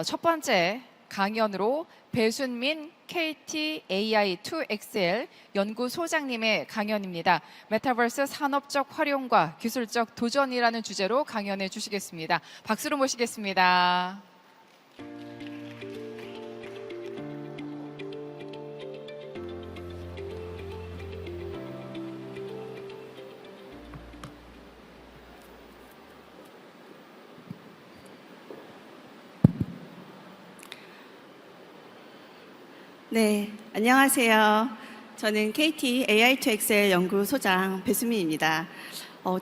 첫 번째 강연으로 배순민 KT AI2XL 연구소장님의 강연입니다. 메타버스 산업적 활용과 기술적 도전이라는 주제로 강연해 주시겠습니다. 박수로 모시겠습니다. 네, 안녕하세요. 저는 KT AI2XL 연구소장 배수민입니다.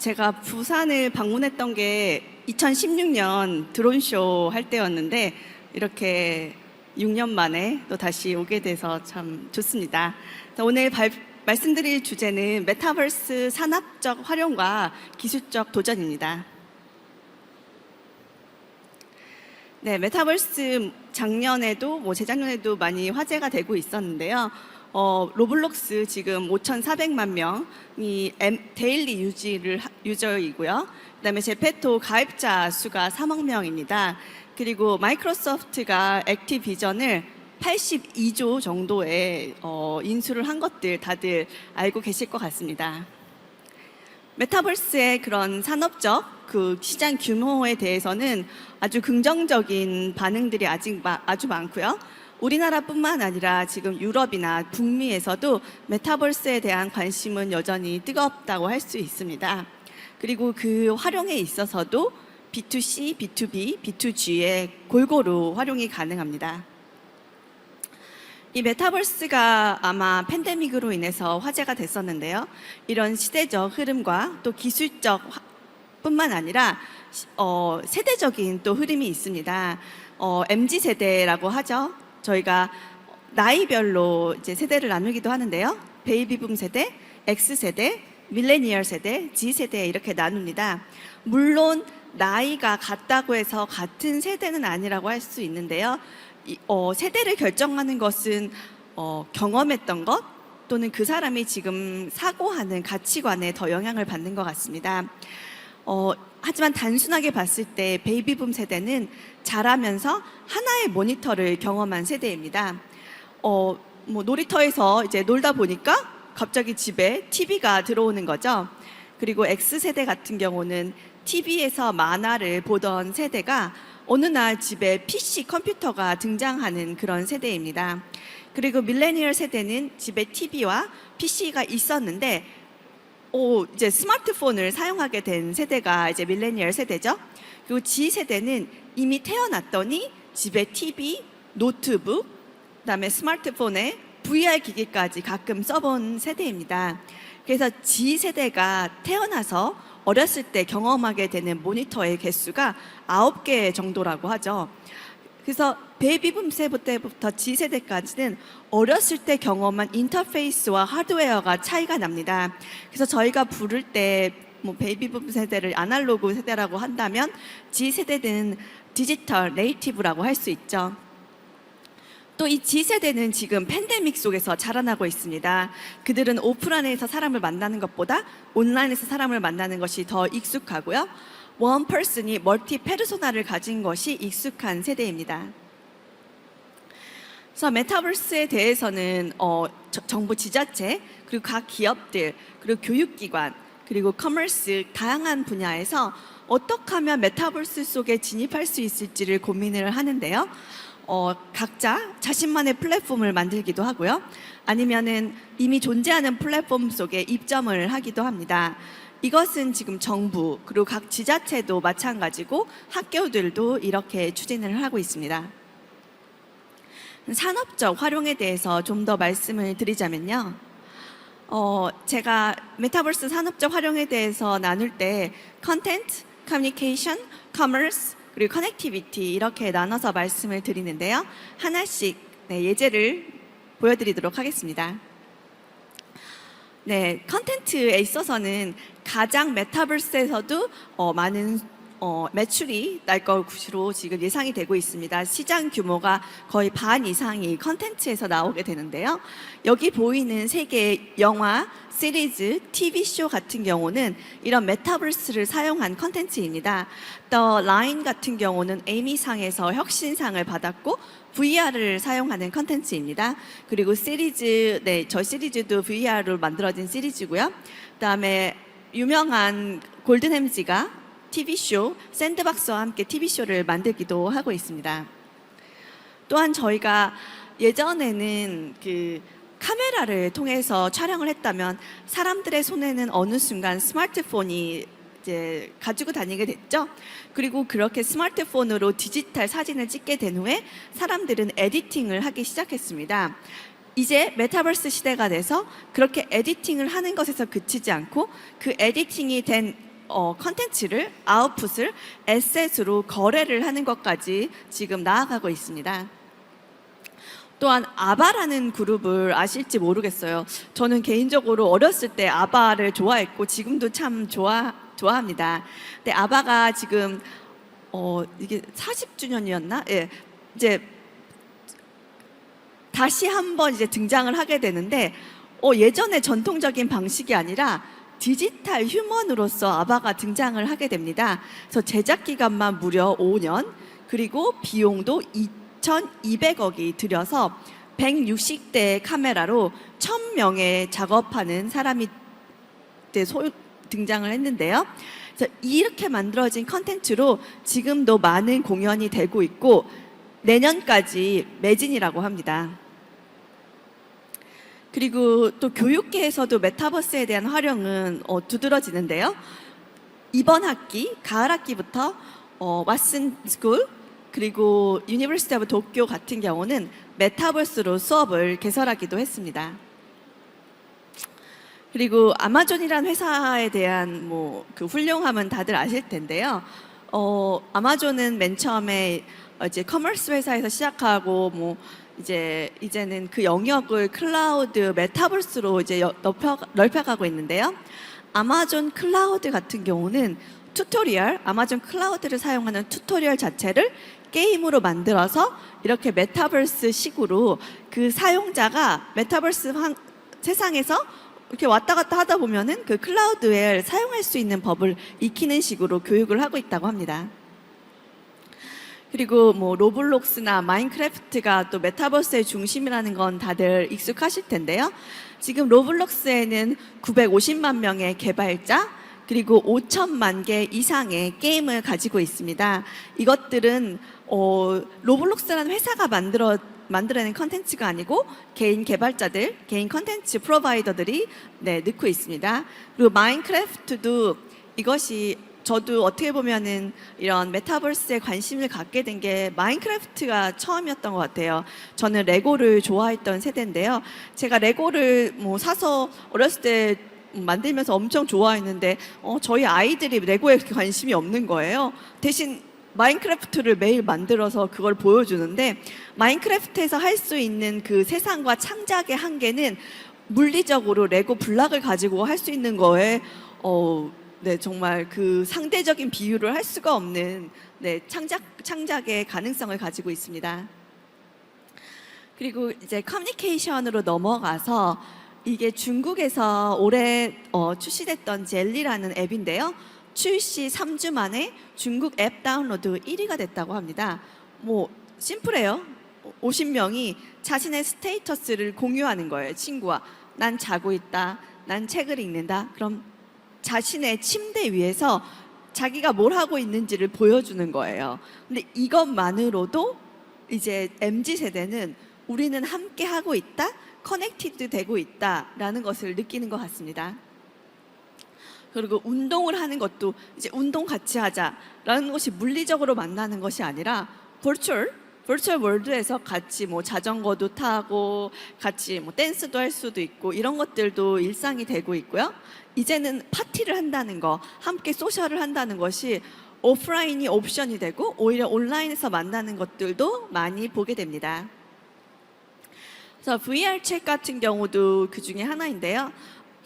제가 부산을 방문했던 게 2016년 드론쇼 할 때였는데 이렇게 6년 만에 또 다시 오게 돼서 참 좋습니다. 오늘 말씀드릴 주제는 메타버스 산업적 활용과 기술적 도전입니다. 네, 메타버스 작년에도 재작년에도 많이 화제가 되고 있었는데요. 로블록스 지금 5,400만 명이 데일리 유저이고요. 그다음에 제페토 가입자 수가 3억 명입니다. 그리고 마이크로소프트가 액티비전을 82조 정도의 인수를 한 것들 다들 알고 계실 것 같습니다. 메타버스의 그런 산업적 그 시장 규모에 대해서는 아주 긍정적인 반응들이 아주 많고요. 우리나라뿐만 아니라 지금 유럽이나 북미에서도 메타버스에 대한 관심은 여전히 뜨겁다고 할 수 있습니다. 그리고 그 활용에 있어서도 B2C, B2B, B2G에 골고루 활용이 가능합니다. 이 메타버스가 아마 팬데믹으로 인해서 화제가 됐었는데요. 이런 시대적 흐름과 또 기술적 뿐만 아니라 세대적인 또 흐름이 있습니다. MZ세대라고 하죠. 저희가 나이별로 이제 세대를 나누기도 하는데요. 베이비붐 세대, X세대, 밀레니얼 세대, G세대 이렇게 나눕니다. 물론 나이가 같다고 해서 같은 세대는 아니라고 할 수 있는데요. 세대를 결정하는 것은 경험했던 것 또는 그 사람이 지금 사고하는 가치관에 더 영향을 받는 것 같습니다. 하지만 단순하게 봤을 때 베이비붐 세대는 자라면서 하나의 모니터를 경험한 세대입니다. 놀이터에서 이제 놀다 보니까 갑자기 집에 TV가 들어오는 거죠. 그리고 X세대 같은 경우는 TV에서 만화를 보던 세대가 어느 날 집에 PC 컴퓨터가 등장하는 그런 세대입니다. 그리고 밀레니얼 세대는 집에 TV와 PC가 있었는데 이제 스마트폰을 사용하게 된 세대가 이제 밀레니얼 세대죠. 그리고 G 세대는 이미 태어났더니 집에 TV, 노트북, 그다음에 스마트폰에 VR 기기까지 가끔 써본 세대입니다. 그래서 G 세대가 태어나서 어렸을 때 경험하게 되는 모니터의 개수가 9개 정도라고 하죠. 그래서 베이비붐 세대부터 G세대까지는 어렸을 때 경험한 인터페이스와 하드웨어가 차이가 납니다. 그래서 저희가 부를 때 베이비붐 세대를 아날로그 세대라고 한다면 G세대는 디지털 네이티브라고 할 수 있죠. 또 이 G세대는 지금 팬데믹 속에서 자라나고 있습니다. 그들은 오프라인에서 사람을 만나는 것보다 온라인에서 사람을 만나는 것이 더 익숙하고요. 원 퍼슨이 멀티 페르소나를 가진 것이 익숙한 세대입니다. 그래서 메타버스에 대해서는 정부 지자체, 그리고 각 기업들, 그리고 교육기관, 그리고 커머스 다양한 분야에서 어떻게 하면 메타버스 속에 진입할 수 있을지를 고민을 하는데요. 각자 자신만의 플랫폼을 만들기도 하고요. 아니면은 이미 존재하는 플랫폼 속에 입점을 하기도 합니다. 이것은 지금 정부 그리고 각 지자체도 마찬가지고 학교들도 이렇게 추진을 하고 있습니다. 산업적 활용에 대해서 좀 더 말씀을 드리자면요. 제가 메타버스 산업적 활용에 대해서 나눌 때 컨텐트, 커뮤니케이션, 커머스, 그리고 커넥티비티 이렇게 나눠서 말씀을 드리는데요. 하나씩 예제를 보여드리도록 하겠습니다. 네, 컨텐츠에 있어서는 가장 메타버스에서도 많은 매출이 날 것으로 지금 예상이 되고 있습니다. 시장 규모가 거의 반 이상이 컨텐츠에서 나오게 되는데요. 여기 보이는 세 개의 영화, 시리즈, TV쇼 같은 경우는 이런 메타버스를 사용한 컨텐츠입니다. The Line 같은 경우는 에미상에서 혁신상을 받았고 VR을 사용하는 컨텐츠입니다. 그리고 시리즈, 네, 저 시리즈도 VR로 만들어진 시리즈고요. 그다음에 유명한 골든 햄즈가 TV쇼, 샌드박스와 함께 TV쇼를 만들기도 하고 있습니다. 또한 저희가 예전에는 그 카메라를 통해서 촬영을 했다면 사람들의 손에는 어느 순간 스마트폰이 이제 가지고 다니게 됐죠. 그리고 그렇게 스마트폰으로 디지털 사진을 찍게 된 후에 사람들은 에디팅을 하기 시작했습니다. 이제 메타버스 시대가 돼서 그렇게 에디팅을 하는 것에서 그치지 않고 그 에디팅이 된 컨텐츠를 아웃풋을 에셋으로 거래를 하는 것까지 지금 나아가고 있습니다. 또한 아바라는 그룹을 아실지 모르겠어요. 저는 개인적으로 어렸을 때 아바를 좋아했고 지금도 참 좋아합니다. 근데 아바가 지금 이게 40주년이었나? 예. 이제 다시 한번 이제 등장을 하게 되는데 예전의 전통적인 방식이 아니라 디지털 휴먼으로서 아바가 등장을 하게 됩니다. 그래서 제작 기간만 무려 5년, 그리고 비용도 2,200억이 들여서 160대의 카메라로 1,000명의 작업하는 사람이 등장을 했는데요. 그래서 이렇게 만들어진 컨텐츠로 지금도 많은 공연이 되고 있고 내년까지 매진이라고 합니다. 그리고 또 교육계에서도 메타버스에 대한 활용은 두드러지는데요. 이번 학기, 가을 학기부터 왓슨 스쿨 그리고 유니버시티 오브 도쿄 같은 경우는 메타버스로 수업을 개설하기도 했습니다. 그리고 아마존이라는 회사에 대한 그 훌륭함은 다들 아실 텐데요. 아마존은 맨 처음에 이제 커머스 회사에서 시작하고 이제는 그 영역을 클라우드 메타버스로 이제 넓혀가고 있는데요. 아마존 클라우드 같은 경우는 아마존 클라우드를 사용하는 튜토리얼 자체를 게임으로 만들어서 이렇게 메타버스 식으로 그 사용자가 메타버스 세상에서 이렇게 왔다 갔다 하다 보면은 그 클라우드웨어를 사용할 수 있는 법을 익히는 식으로 교육을 하고 있다고 합니다. 그리고 로블록스나 마인크래프트가 또 메타버스의 중심이라는 건 다들 익숙하실 텐데요. 지금 로블록스에는 950만 명의 개발자 그리고 5천만 개 이상의 게임을 가지고 있습니다. 이것들은 로블록스라는 회사가 만들어낸 컨텐츠가 아니고 개인 개발자들, 개인 컨텐츠 프로바이더들이 넣고 있습니다. 그리고 마인크래프트도 이것이 저도 어떻게 보면은 이런 메타버스에 관심을 갖게 된 게 마인크래프트가 처음이었던 것 같아요. 저는 레고를 좋아했던 세대인데요. 제가 레고를 사서 어렸을 때 만들면서 엄청 좋아했는데 저희 아이들이 레고에 그렇게 관심이 없는 거예요. 대신 마인크래프트를 매일 만들어서 그걸 보여주는데 마인크래프트에서 할 수 있는 그 세상과 창작의 한계는 물리적으로 레고 블락을 가지고 할 수 있는 거에 정말 그 상대적인 비유를 할 수가 없는 창작의 가능성을 가지고 있습니다. 그리고 이제 커뮤니케이션으로 넘어가서 이게 중국에서 올해 출시됐던 젤리라는 앱인데요. 출시 3주 만에 중국 앱 다운로드 1위가 됐다고 합니다. 심플해요. 50명이 자신의 스테이터스를 공유하는 거예요. 친구와 난 자고 있다, 난 책을 읽는다. 그럼 자신의 침대 위에서 자기가 뭘 하고 있는지를 보여주는 거예요. 근데 이것만으로도 이제 MZ세대는 우리는 함께 하고 있다, 커넥티드 되고 있다라는 것을 느끼는 것 같습니다. 그리고 운동을 하는 것도 이제 운동 같이 하자라는 것이 물리적으로 만나는 것이 아니라 버추얼 월드에서 같이 자전거도 타고 같이 댄스도 할 수도 있고 이런 것들도 일상이 되고 있고요. 이제는 파티를 한다는 거, 함께 소셜을 한다는 것이 오프라인이 옵션이 되고 오히려 온라인에서 만나는 것들도 많이 보게 됩니다. 그래서 VR 책 같은 경우도 그 중에 하나인데요.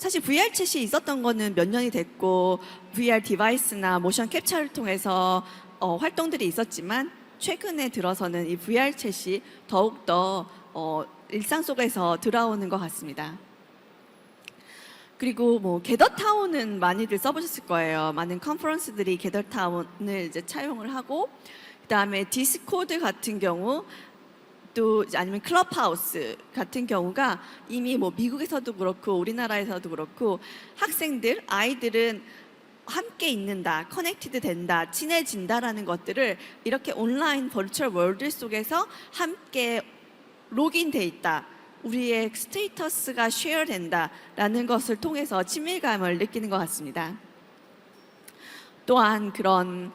사실 VR 챗이 있었던 거는 몇 년이 됐고 VR 디바이스나 모션 캡처를 통해서 활동들이 있었지만 최근에 들어서는 이 VR 챗이 더욱더 일상 속에서 들어오는 것 같습니다. 그리고 뭐 게더타운은 많이들 써보셨을 거예요. 많은 컨퍼런스들이 게더타운을 이제 차용을 하고, 그다음에 디스코드 같은 경우, 또 아니면 클럽하우스 같은 경우가 이미 뭐 미국에서도 그렇고 우리나라에서도 그렇고 학생들, 아이들은 함께 있는다, 커넥티드 된다, 친해진다라는 것들을 이렇게 온라인 버추얼 월드 속에서 함께 로그인돼 있다, 우리의 스테이터스가 쉐어된다라는 것을 통해서 친밀감을 느끼는 것 같습니다. 또한 그런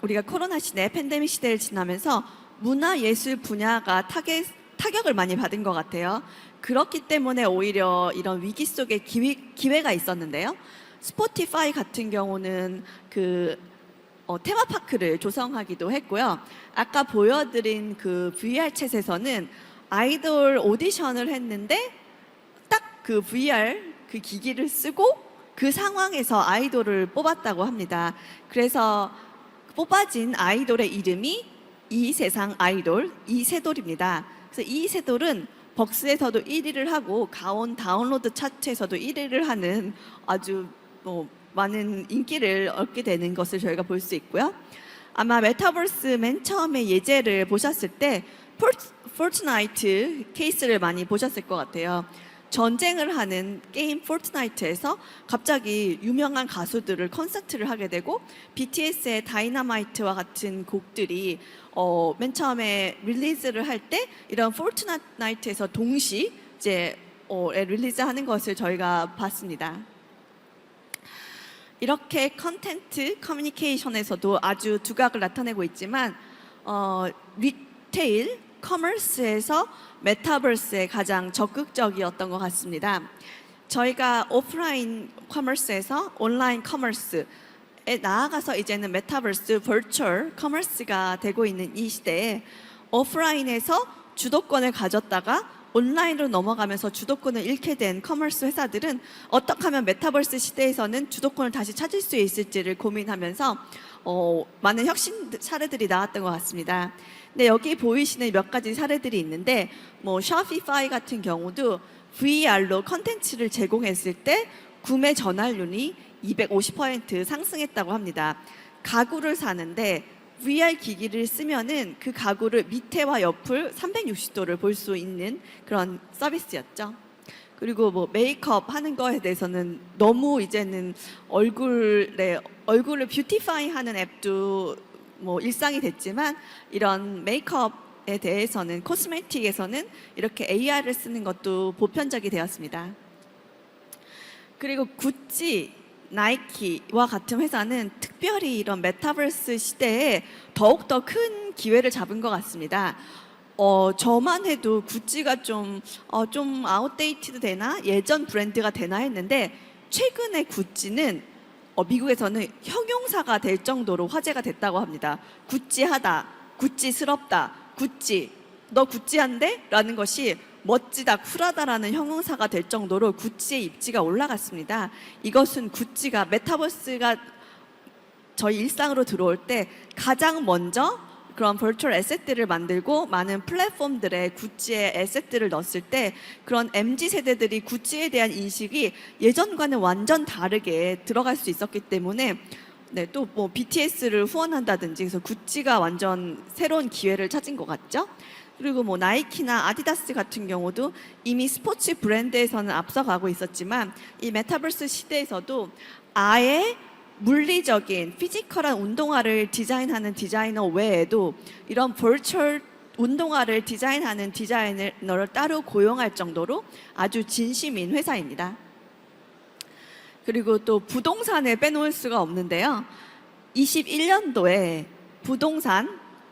우리가 코로나 시대, 팬데믹 시대를 지나면서 문화예술 분야가 타격을 많이 받은 것 같아요. 그렇기 때문에 오히려 이런 위기 속에 기회가 있었는데요. 스포티파이 같은 경우는 그 테마파크를 조성하기도 했고요. 아까 보여드린 그 VR 챗에서는 아이돌 오디션을 했는데 딱 그 VR 그 기기를 쓰고 그 상황에서 아이돌을 뽑았다고 합니다. 그래서 뽑아진 아이돌의 이름이 이세상 아이돌 이세돌입니다. 그래서 이세돌은 벅스에서도 1위를 하고 가온 다운로드 차트에서도 1위를 하는 아주 많은 인기를 얻게 되는 것을 저희가 볼 수 있고요. 아마 메타버스 맨 처음에 예제를 보셨을 때 포트나이트 케이스를 많이 보셨을 것 같아요. 전쟁을 하는 게임 포트나이트에서 갑자기 유명한 가수들을 콘서트를 하게 되고 BTS의 다이너마이트와 같은 곡들이 맨 처음에 릴리즈를 할 때 이런 포트나이트에서 동시 이제 릴리즈하는 것을 저희가 봤습니다. 이렇게 컨텐츠 커뮤니케이션에서도 아주 두각을 나타내고 있지만 리테일 커머스에서 메타버스에 가장 적극적이었던 것 같습니다. 저희가 오프라인 커머스에서 온라인 커머스에 나아가서 이제는 메타버스 버추얼 커머스가 되고 있는 이 시대에 오프라인에서 주도권을 가졌다가 온라인으로 넘어가면서 주도권을 잃게 된 커머스 회사들은 어떻게 하면 메타버스 시대에서는 주도권을 다시 찾을 수 있을지를 고민하면서 많은 혁신 사례들이 나왔던 것 같습니다. 네, 여기 보이시는 몇 가지 사례들이 있는데 뭐 쇼피파이 같은 경우도 VR로 컨텐츠를 제공했을 때 구매 전환율이 250% 상승했다고 합니다. 가구를 사는데 VR 기기를 쓰면은 그 가구를 밑에와 옆을 360도를 볼 수 있는 그런 서비스였죠. 그리고 뭐 메이크업 하는 거에 대해서는 너무 이제는 얼굴을 뷰티파이 하는 앱도 뭐 일상이 됐지만 이런 메이크업에 대해서는 코스메틱에서는 이렇게 AR을 쓰는 것도 보편적이 되었습니다. 그리고 구찌, 나이키와 같은 회사는 특별히 이런 메타버스 시대에 더욱더 큰 기회를 잡은 것 같습니다. 저만 해도 구찌가 좀 아웃데이티드 되나? 예전 브랜드가 되나 했는데 최근에 구찌는 미국에서는 형용사가 될 정도로 화제가 됐다고 합니다. 구찌하다, 구찌스럽다, 구찌, 너 구찌한데? 라는 것이 멋지다, 쿨하다라는 형용사가 될 정도로 구찌의 입지가 올라갔습니다. 이것은 구찌가 메타버스가 저희 일상으로 들어올 때 가장 먼저 그런 버추얼 에셋들을 만들고 많은 플랫폼들에 구찌의 에셋들을 넣었을 때 그런 MZ 세대들이 구찌에 대한 인식이 예전과는 완전 다르게 들어갈 수 있었기 때문에 네, 또 뭐 BTS를 후원한다든지 그래서 구찌가 완전 새로운 기회를 찾은 것 같죠. 그리고 뭐 나이키나 아디다스 같은 경우도 이미 스포츠 브랜드에서는 앞서가고 있었지만 이 메타버스 시대에서도 아예 물리적인 피지컬한 운동화를 디자인하는 디자이너 외에도 이런 버추얼 운동화를 디자인하는 디자이너를 따로 고용할 정도로 아주 진심인 회사입니다. 그리고 또 부동산을 빼놓을 수가 없는데요. 21년도에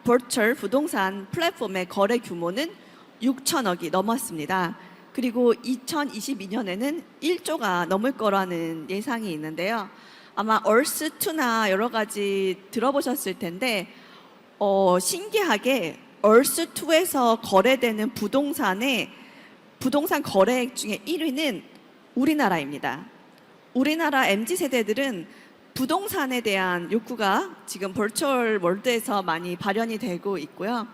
버추얼 부동산 플랫폼의 거래 규모는 6천억이 넘었습니다. 그리고 2022년에는 1조가 넘을 거라는 예상이 있는데요. 아마 얼스2나 여러 가지 들어보셨을 텐데 신기하게 얼스2에서 거래되는 부동산 거래액 중에 1위는 우리나라입니다. 우리나라 MZ 세대들은 부동산에 대한 욕구가 지금 버추얼 월드에서 많이 발현이 되고 있고요.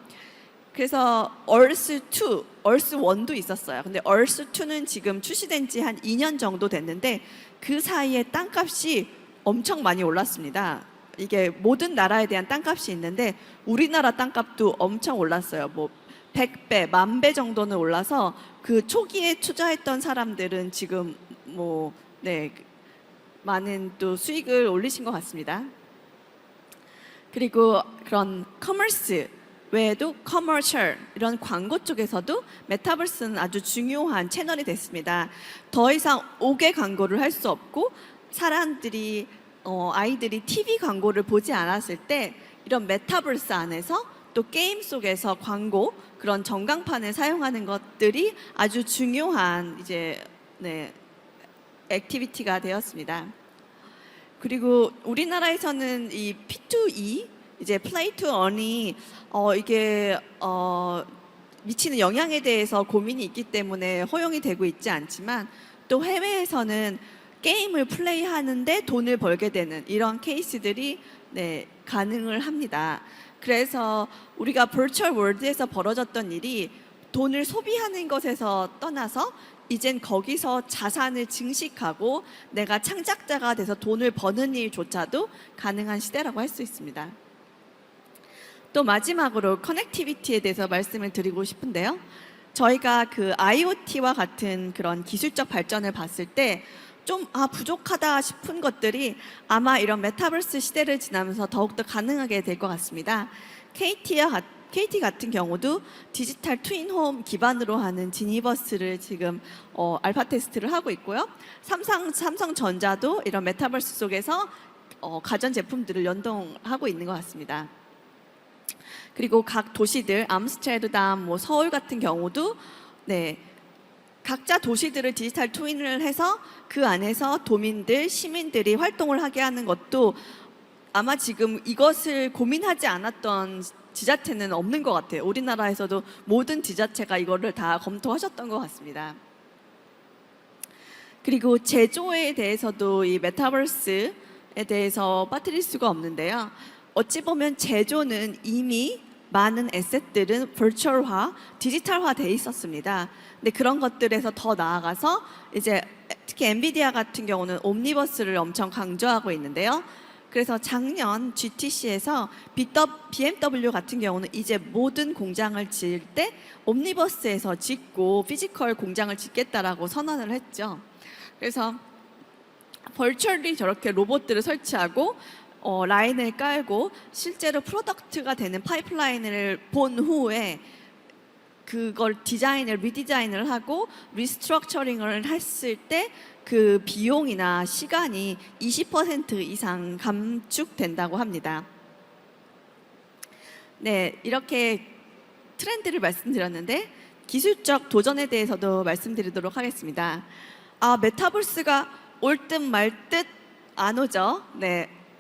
그래서 얼스2, 얼스1도 있었어요. 근데 얼스2는 지금 출시된 지 한 2년 정도 됐는데 그 사이에 땅값이 엄청 많이 올랐습니다. 이게 모든 나라에 대한 땅값이 있는데 우리나라 땅값도 엄청 올랐어요. 뭐 100배, 10,000배 정도는 올라서 그 초기에 투자했던 사람들은 지금 뭐 많은 또 수익을 올리신 것 같습니다. 그리고 그런 커머스 외에도 커머셜 이런 광고 쪽에서도 메타버스는 아주 중요한 채널이 됐습니다. 더 이상 5개 광고를 할 수 없고 사람들이 아이들이 TV 광고를 보지 않았을 때 이런 메타버스 안에서 또 게임 속에서 광고 그런 전광판을 사용하는 것들이 아주 중요한 이제 액티비티가 되었습니다. 그리고 우리나라에서는 이 P2E 이제 플레이 투 earn이 이게 미치는 영향에 대해서 고민이 있기 때문에 허용이 되고 있지 않지만 또 해외에서는 게임을 플레이하는데 돈을 벌게 되는 이런 케이스들이 가능을 합니다. 그래서 우리가 버추얼 월드에서 벌어졌던 일이 돈을 소비하는 것에서 떠나서 이젠 거기서 자산을 증식하고 내가 창작자가 돼서 돈을 버는 일조차도 가능한 시대라고 할 수 있습니다. 또 마지막으로 커넥티비티에 대해서 말씀을 드리고 싶은데요. 저희가 그 IoT와 같은 그런 기술적 발전을 봤을 때 좀 부족하다 싶은 것들이 아마 이런 메타버스 시대를 지나면서 더욱더 가능하게 될 것 같습니다. KT 같은 경우도 디지털 트윈 홈 기반으로 하는 지니버스를 지금 알파 테스트를 하고 있고요. 삼성전자도 이런 메타버스 속에서 가전 제품들을 연동하고 있는 것 같습니다. 그리고 각 도시들 암스테르담, 뭐 서울 같은 경우도 각자 도시들을 디지털 트윈을 해서 그 안에서 도민들, 시민들이 활동을 하게 하는 것도 아마 지금 이것을 고민하지 않았던 지자체는 없는 것 같아요. 우리나라에서도 모든 지자체가 이거를 다 검토하셨던 것 같습니다. 그리고 제조에 대해서도 이 메타버스에 대해서 빠뜨릴 수가 없는데요. 어찌 보면 제조는 이미 많은 에셋들은 버추얼화, 디지털화 돼 있었습니다. 근데 그런 것들에서 더 나아가서 이제 특히 엔비디아 같은 경우는 옴니버스를 엄청 강조하고 있는데요. 그래서 작년 GTC에서 BMW 같은 경우는 이제 모든 공장을 지을 때 옴니버스에서 짓고 피지컬 공장을 짓겠다라고 선언을 했죠. 그래서 버추얼리 저렇게 로봇들을 설치하고 라인을 깔고 실제로 프로덕트가 되는 파이프라인을 본 후에 그걸 리디자인을 하고 리스트럭처링을 했을 때 그 비용이나 시간이 20% 이상 감축된다고 합니다. 이렇게 트렌드를 말씀드렸는데 기술적 도전에 대해서도 말씀드리도록 하겠습니다. 메타버스가 올 듯 말 듯 안 오죠.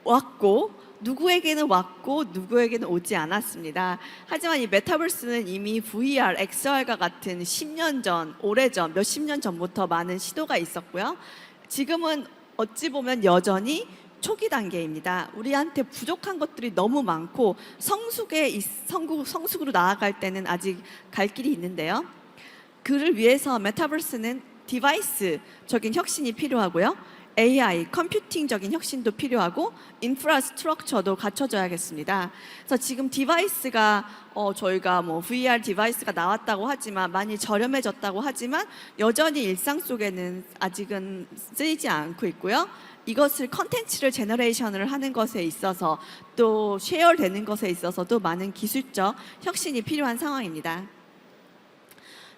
왔고 누구에게는 왔고 누구에게는 오지 않았습니다. 하지만 이 메타버스는 이미 VR, XR과 같은 10년 전, 오래전, 몇십 년 전부터 많은 시도가 있었고요. 지금은 어찌 보면 여전히 초기 단계입니다. 우리한테 부족한 것들이 너무 많고 성숙으로 나아갈 때는 아직 갈 길이 있는데요. 그를 위해서 메타버스는 디바이스적인 혁신이 필요하고요. AI, 컴퓨팅적인 혁신도 필요하고 인프라스트럭처도 갖춰져야겠습니다. 그래서 지금 디바이스가 저희가 뭐 VR 디바이스가 나왔다고 하지만 많이 저렴해졌다고 하지만 여전히 일상 속에는 아직은 쓰이지 않고 있고요. 이것을 컨텐츠를 제너레이션을 하는 것에 있어서 또 쉐어되는 것에 있어서도 많은 기술적 혁신이 필요한 상황입니다.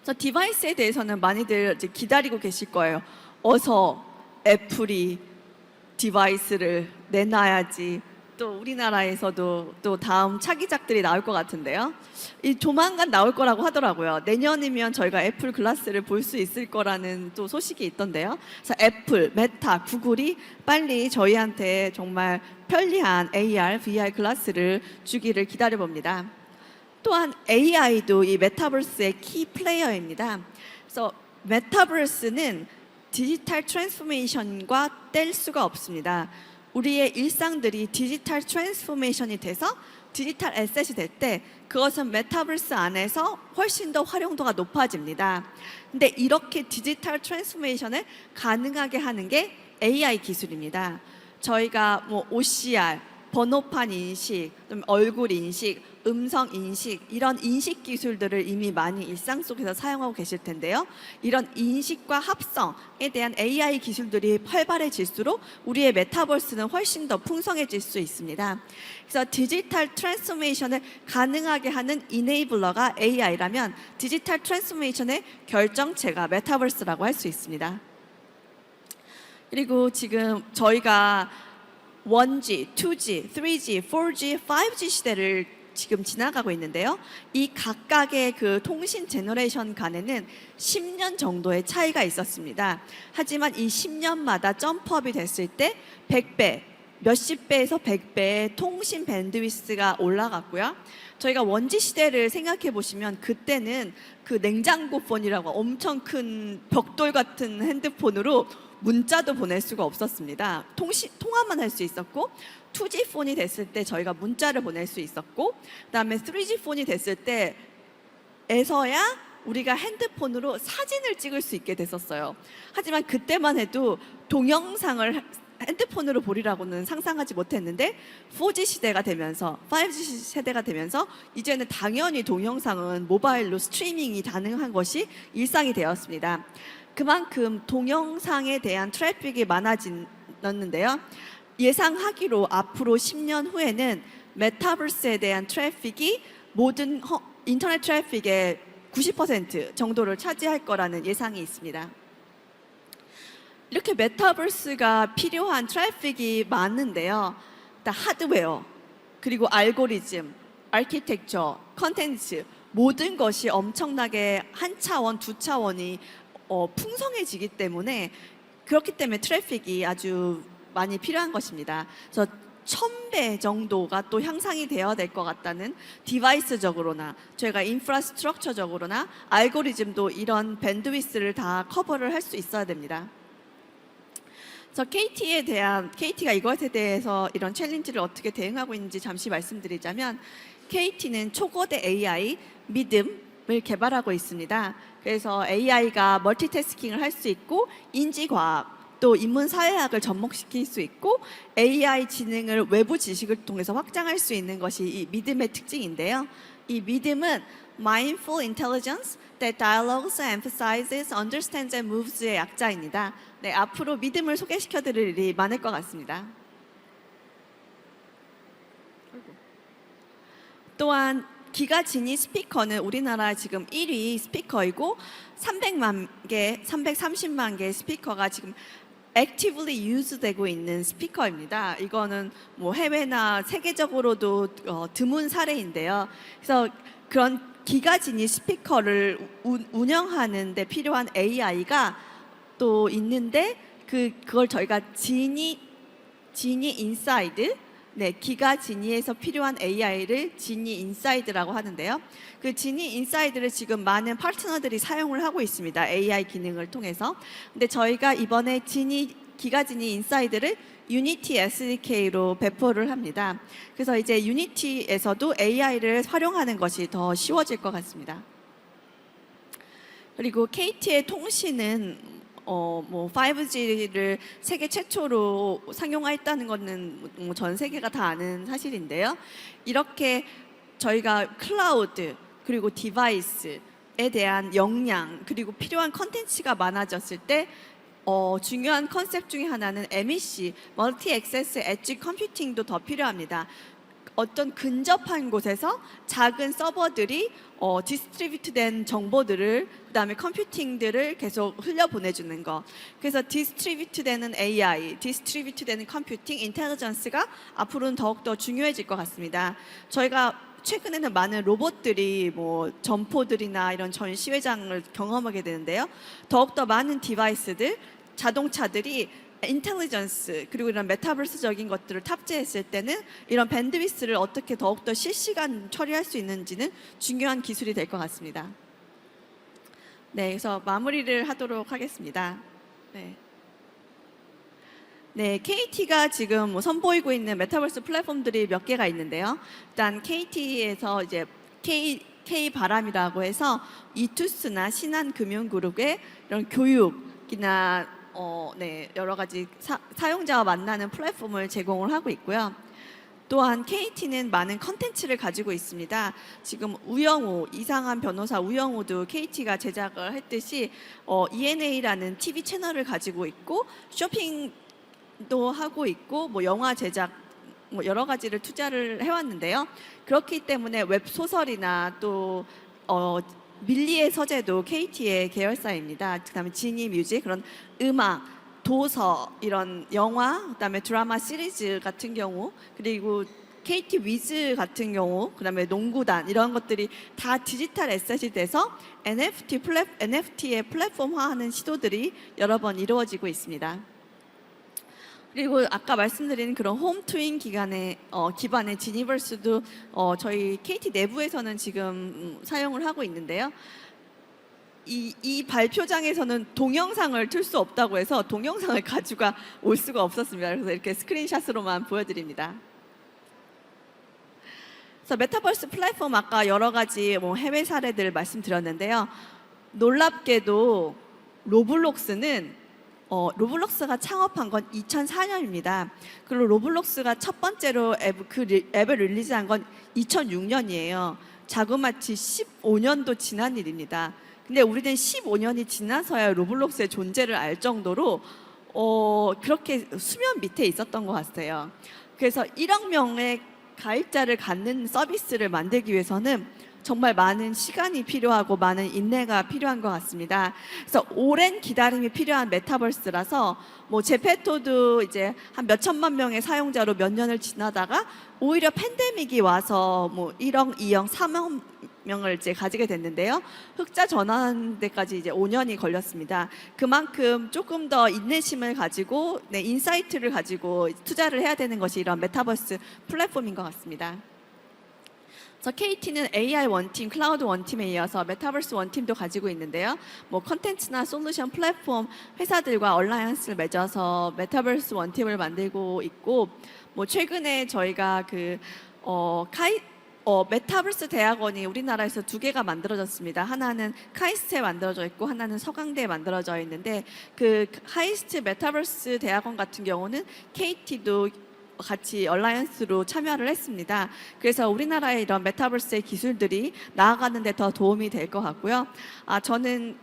그래서 디바이스에 대해서는 많이들 이제 기다리고 계실 거예요. 어서 애플이 디바이스를 내놔야지 또 우리나라에서도 또 다음 차기작들이 나올 것 같은데요. 이 조만간 나올 거라고 하더라고요. 내년이면 저희가 애플 글라스를 볼 수 있을 거라는 또 소식이 있던데요. 그래서 애플, 메타, 구글이 빨리 저희한테 정말 편리한 AR, VR 글라스를 주기를 기다려봅니다. 또한 AI도 이 메타버스의 키 플레이어입니다. 그래서 메타버스는 디지털 트랜스포메이션과 뗄 수가 없습니다. 우리의 일상들이 디지털 트랜스포메이션이 돼서 디지털 에셋이 될 때 그것은 메타버스 안에서 훨씬 더 활용도가 높아집니다. 근데 이렇게 디지털 트랜스포메이션을 가능하게 하는 게 AI 기술입니다. 저희가 뭐 OCR, 번호판 인식, 얼굴 인식, 음성 인식 이런 인식 기술들을 이미 많이 일상 속에서 사용하고 계실 텐데요. 이런 인식과 합성에 대한 AI 기술들이 활발해질수록 우리의 메타버스는 훨씬 더 풍성해질 수 있습니다. 그래서 디지털 트랜스포메이션을 가능하게 하는 이네이블러가 AI라면 디지털 트랜스포메이션의 결정체가 메타버스라고 할 수 있습니다. 그리고 지금 저희가 1G, 2G, 3G, 4G, 5G 시대를 지금 지나가고 있는데요. 이 각각의 그 통신 제너레이션 간에는 10년 정도의 차이가 있었습니다. 하지만 이 10년마다 점프업이 됐을 때 100배, 몇십 배에서 100배의 통신 밴드위스가 올라갔고요. 저희가 1G 시대를 생각해 보시면 그때는 그 냉장고 폰이라고 엄청 큰 벽돌 같은 핸드폰으로 문자도 보낼 수가 없었습니다. 통화만 할 수 있었고 2G 폰이 됐을 때 저희가 문자를 보낼 수 있었고 그다음에 3G 폰이 됐을 때에서야 우리가 핸드폰으로 사진을 찍을 수 있게 됐었어요. 하지만 그때만 해도 동영상을 핸드폰으로 보리라고는 상상하지 못했는데 4G 시대가 되면서 5G 세대가 되면서 이제는 당연히 동영상은 모바일로 스트리밍이 가능한 것이 일상이 되었습니다. 그만큼 동영상에 대한 트래픽이 많아졌는데요. 예상하기로 앞으로 10년 후에는 메타버스에 대한 트래픽이 모든 인터넷 트래픽의 90% 정도를 차지할 거라는 예상이 있습니다. 이렇게 메타버스가 필요한 트래픽이 많은데요. 일단 하드웨어, 그리고 알고리즘, 아키텍처, 컨텐츠 모든 것이 엄청나게 한 차원, 두 차원이 풍성해지기 때문에 그렇기 때문에 트래픽이 아주 많이 필요한 것입니다. 그래서 1000배 정도가 또 향상이 되어야 될 것 같다는 디바이스적으로나 저희가 인프라스트럭처적으로나 알고리즘도 이런 밴드위스를 다 커버를 할 수 있어야 됩니다. 그래서 KT가 이것에 대해서 이런 챌린지를 어떻게 대응하고 있는지 잠시 말씀드리자면 KT는 초거대 AI 믿음을 개발하고 있습니다. 그래서 AI가 멀티태스킹을 할 수 있고 인지과학 또 인문사회학을 접목시킬 수 있고 AI 지능을 외부 지식을 통해서 확장할 수 있는 것이 이 믿음의 특징인데요. 이 믿음은 Mindful Intelligence that dialogues, emphasizes, understands and moves의 약자입니다. 네, 앞으로 믿음을 소개시켜드릴 일이 많을 것 같습니다. 또한 기가 지니 스피커는 우리나라 지금 1위 스피커이고 330만 개의 스피커가 지금 actively use 되고 있는 스피커입니다. 이거는 뭐 해외나 세계적으로도 드문 사례인데요. 그래서 그런 기가 지니 스피커를 운영하는 데 필요한 AI가 또 있는데 그걸 저희가 지니 인사이드 네, 기가 지니에서 필요한 AI를 지니 인사이드라고 하는데요. 그 지니 인사이드를 지금 많은 파트너들이 사용을 하고 있습니다. AI 기능을 통해서. 근데 저희가 이번에 기가 지니 인사이드를 유니티 SDK로 배포를 합니다. 그래서 이제 유니티에서도 AI를 활용하는 것이 더 쉬워질 것 같습니다. 그리고 KT의 통신은 뭐 5G를 세계 최초로 상용화했다는 것은 뭐 전 세계가 다 아는 사실인데요. 이렇게 저희가 클라우드 그리고 디바이스에 대한 역량 그리고 필요한 컨텐츠가 많아졌을 때 중요한 컨셉 중에 하나는 MEC, 멀티 액세스 엣지 컴퓨팅도 더 필요합니다. 어떤 근접한 곳에서 작은 서버들이 디스트리뷰트된 정보들을 그다음에 컴퓨팅들을 계속 흘려보내주는 거. 그래서 디스트리뷰트되는 AI, 디스트리뷰트되는 컴퓨팅, 인텔리전스가 앞으로는 더욱더 중요해질 것 같습니다. 저희가 최근에는 많은 로봇들이 뭐 점포들이나 이런 전시회장을 경험하게 되는데요. 더욱더 많은 디바이스들, 자동차들이 인텔리전스 그리고 이런 메타버스적인 것들을 탑재했을 때는 이런 밴드위스를 어떻게 더욱더 실시간 처리할 수 있는지는 중요한 기술이 될 것 같습니다. 네, 그래서 마무리를 하도록 하겠습니다. 네. 네, KT가 지금 뭐 선보이고 있는 메타버스 플랫폼들이 몇 개가 있는데요. 일단 KT에서 이제 K 바람이라고 해서 이투스나 신한금융그룹의 이런 교육이나 네, 여러 가지 사용자와 만나는 플랫폼을 제공을 하고 있고요. 또한 KT는 많은 컨텐츠를 가지고 있습니다. 지금 우영우, 이상한 변호사 우영우도 KT가 제작을 했듯이 ENA라는 TV 채널을 가지고 있고 쇼핑도 하고 있고 뭐 영화 제작 뭐 여러 가지를 투자를 해왔는데요. 그렇기 때문에 웹소설이나 또 밀리의 서재도 KT의 계열사입니다. 그다음에 지니 뮤직 그런 음악 도서 이런 영화 그다음에 드라마 시리즈 같은 경우 그리고 KT 위즈 같은 경우 그다음에 농구단 이런 것들이 다 디지털 에셋이 돼서 NFT의 플랫폼화하는 시도들이 여러 번 이루어지고 있습니다. 그리고 아까 말씀드린 그런 홈 트윈 기반의 지니버스도 저희 KT 내부에서는 지금 사용을 하고 있는데요. 이 발표장에서는 동영상을 틀 수 없다고 해서 동영상을 가져가 올 수가 없었습니다. 그래서 이렇게 스크린샷으로만 보여드립니다. 그래서 메타버스 플랫폼 아까 여러 가지 뭐 해외 사례들 말씀드렸는데요. 놀랍게도 로블록스가 창업한 건 2004년입니다. 그리고 로블록스가 첫 번째로 앱을 릴리즈한 건 2006년이에요. 자그마치 15년도 지난 일입니다. 근데 우리는 15년이 지나서야 로블록스의 존재를 알 정도로 그렇게 수면 밑에 있었던 것 같아요. 그래서 1억 명의 가입자를 갖는 서비스를 만들기 위해서는 정말 많은 시간이 필요하고 많은 인내가 필요한 것 같습니다. 그래서 오랜 기다림이 필요한 메타버스라서 뭐 제페토도 이제 한 몇 천만 명의 사용자로 몇 년을 지나다가 오히려 팬데믹이 와서 뭐 1억, 2억, 3억 명을 이제 가지게 됐는데요. 흑자 전환 데까지 이제 5년이 걸렸습니다. 그만큼 조금 더 인내심을 가지고 인사이트를 가지고 투자를 해야 되는 것이 이런 메타버스 플랫폼인 것 같습니다. 그래서 KT는 AI 원팀, 클라우드 원팀에 이어서 메타버스 원팀도 가지고 있는데요. 뭐 컨텐츠나 솔루션 플랫폼 회사들과 얼라이언스를 맺어서 메타버스 원팀을 만들고 있고, 뭐 최근에 저희가 메타버스 대학원이 우리나라에서 2개가 만들어졌습니다. 하나는 카이스트에 만들어져 있고 하나는 서강대에 만들어져 있는데 그 카이스트 메타버스 대학원 같은 경우는 KT도 같이 얼라이언스로 참여를 했습니다. 그래서 우리나라의 이런 메타버스의 기술들이 나아가는 데 더 도움이 될 것 같고요. 저는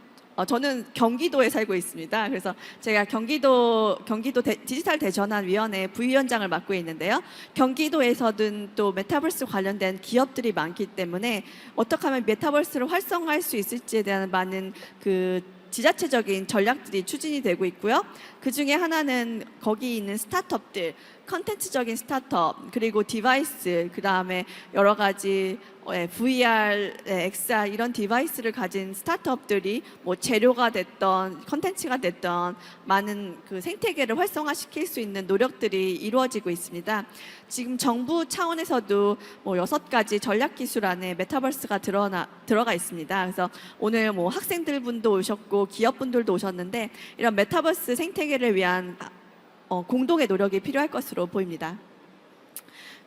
경기도에 살고 있습니다. 그래서 제가 경기도 디지털 대전환위원회 부위원장을 맡고 있는데요. 경기도에서는 또 메타버스 관련된 기업들이 많기 때문에 어떻게 하면 메타버스를 활성화할 수 있을지에 대한 많은 지자체적인 전략들이 추진이 되고 있고요. 그 중에 하나는 거기 있는 스타트업들, 컨텐츠적인 스타트업, 그리고 디바이스, 그 다음에 여러 가지 VR, XR 이런 디바이스를 가진 스타트업들이 뭐 재료가 됐던 컨텐츠가 됐던 많은 그 생태계를 활성화시킬 수 있는 노력들이 이루어지고 있습니다. 지금 정부 차원에서도 뭐 6가지 전략 기술 안에 메타버스가 들어가 있습니다. 그래서 오늘 뭐 학생들 분도 오셨고 기업 분들도 오셨는데 이런 메타버스 생태계를 위한 공동의 노력이 필요할 것으로 보입니다.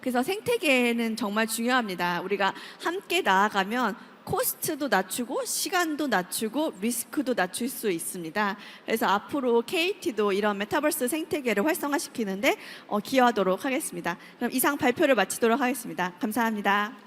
그래서 생태계는 정말 중요합니다. 우리가 함께 나아가면 코스트도 낮추고 시간도 낮추고 리스크도 낮출 수 있습니다. 그래서 앞으로 KT도 이런 메타버스 생태계를 활성화시키는데 기여하도록 하겠습니다. 그럼 이상 발표를 마치도록 하겠습니다. 감사합니다.